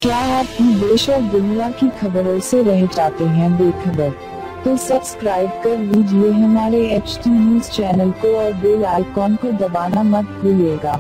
क्या आप देश और दुनिया की खबरों से रह जाते हैं बेखबर? तो सब्सक्राइब कर लीजिए हमारे HT न्यूज चैनल को और बेल आइकॉन को दबाना मत भूलिएगा।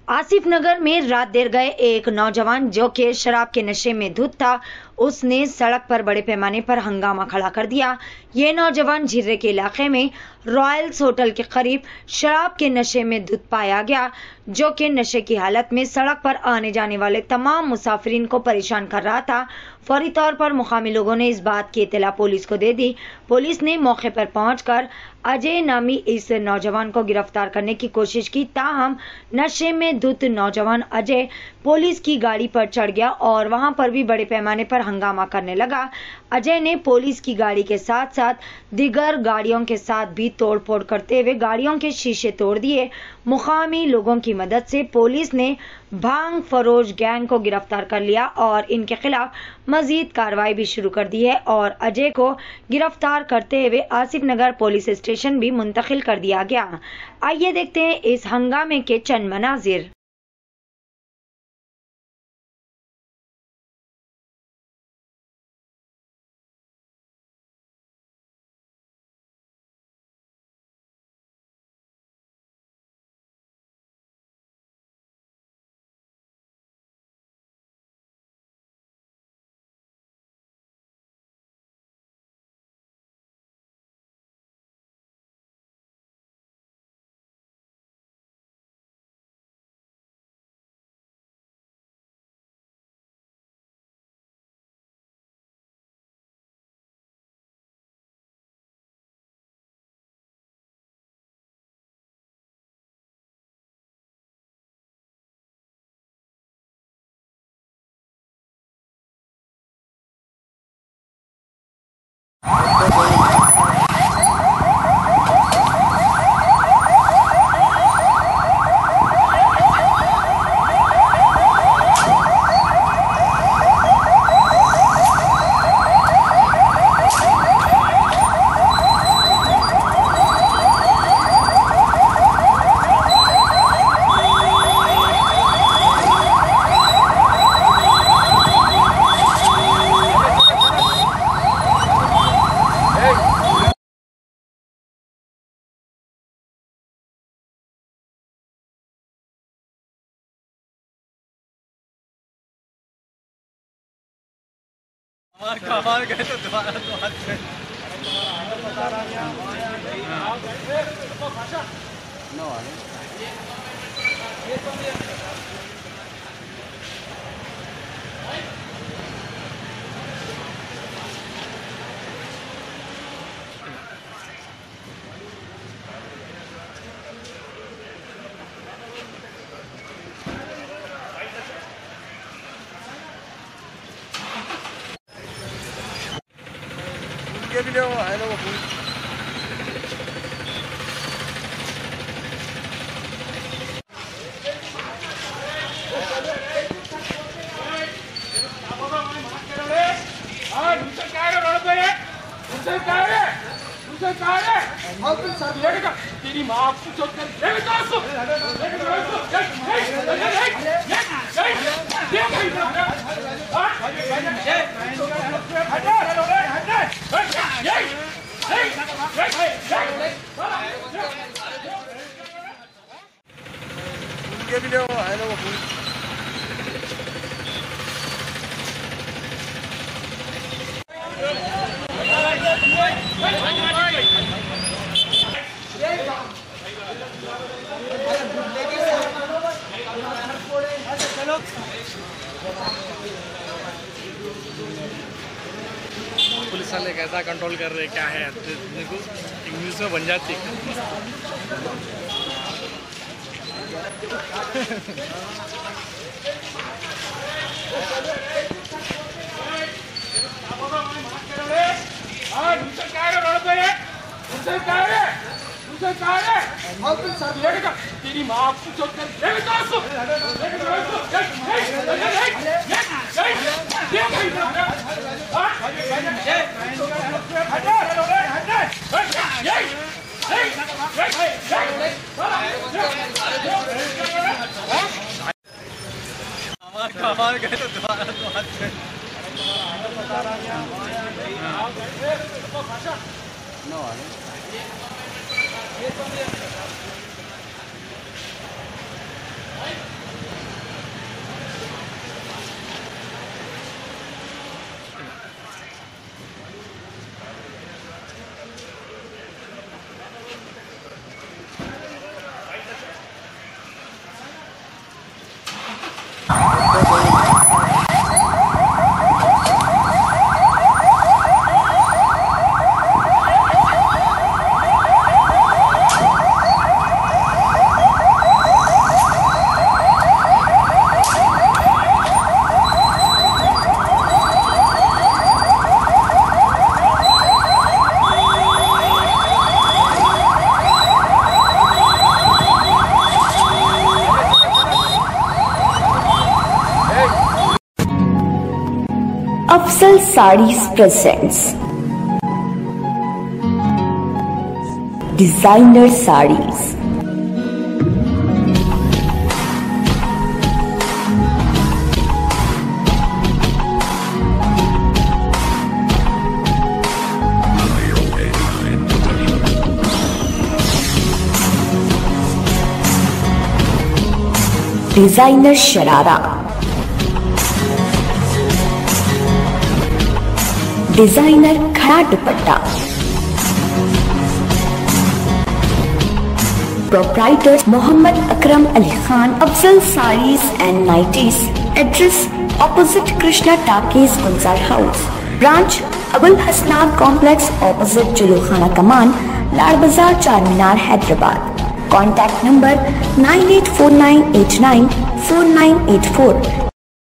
आसिफ नगर में रात देर गए एक नौजवान जो कि शराब के नशे में धुत था, उसने सड़क पर बड़े पैमाने पर हंगामा खड़ा कर दिया। ये नौजवान झिर्रे के इलाके में रॉयल्स होटल के करीब शराब के नशे में धुत पाया गया, जो कि नशे की हालत में सड़क पर आने जाने वाले तमाम मुसाफिरीन को परेशान कर रहा था। फौरी तौर पर मुकामी लोगों ने इस बात की इत्तला पुलिस को दे दी। पुलिस ने मौके पर पहुंचकर अजय नामी इस नौजवान को गिरफ्तार करने की कोशिश की, ताहम नशे में धुत नौजवान अजय पुलिस की गाड़ी पर चढ़ गया और वहां पर भी बड़े पैमाने पर हंगामा करने लगा। अजय ने पुलिस की गाड़ी के साथ साथ दीगर गाड़ियों के साथ भी तोड़फोड़ करते हुए गाड़ियों के शीशे तोड़ दिए। मुकामी लोगों की मदद से पुलिस ने भांग फरोश गैंग को गिरफ्तार कर लिया और इनके खिलाफ मजीद कार्रवाई भी शुरू कर दी है और अजय को गिरफ्तार करते हुए आसिफ नगर पुलिस स्टेशन भी मुंतकिल कर दिया गया। आइए देखते हैं इस हंगामे के चंद मनाजिर। कमाल गए तो दोबारा भी ले है ना वो तेरी माँ भी ले है ना वो पुलिस वाले कैसा कंट्रोल कर रहे क्या है, इंग्लिश में बन जाती तेरी माँ और गए तो दोबारा Afzal Sarees presents designer sarees. Designer sharara, designer खड़ा दुपट्टा, proprietor Mohammed Akram Ali Khan, Afzal sarees and nighties. Address opposite Krishna talkies Gulzar house, branch Abul Hasanat complex opposite Jilukhana Kaman, Lad Bazaar, चार मीनार, हैदराबाद। Contact number 9849894984।